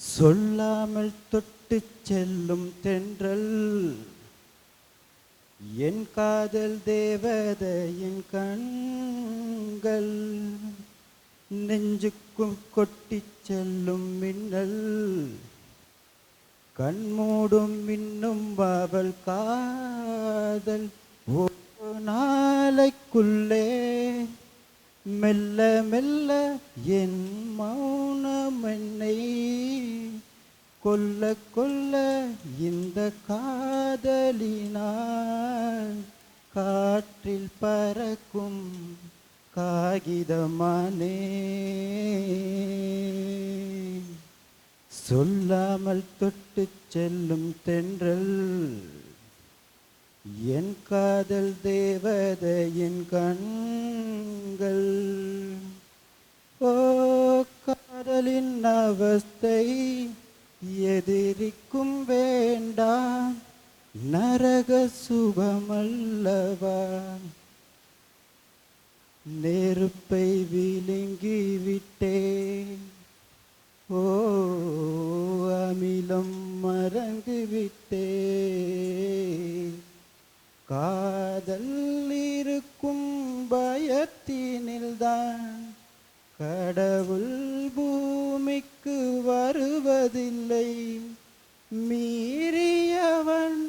சொல்லாமல் தொட்டு செல்லும் தென்றல் என் காதல் தேவதையின் கண்கள் நெஞ்சுக்கும் கொட்டி செல்லும் மின்னல் கண்மூடும் மின்னும் அவள் காதல் ஒரு நாளைக்குள்ளே மெல்ல மெல்ல என் மௌனம் என்னை கொல்ல கொல்ல இந்த காதலினால் காற்றில் பறக்கும் காகிதமானே சொல்லாமல் தொட்டு செல்லும் தென்றல் என் காதல் தேவதையின் கண்கள் ஓ காதலின் அவஸ்தை எதிரிக்கும் வேண்டாம் நரக சுகமல்லவா நெருப்பை விழுங்கி விட்டேன் ஓ அமிலம் மறந்து விட்டேன் காதல் இருக்கும் பயத்தினில்தான் கடவுள் பூமிக்கு வருவதில்லை மீறியவன்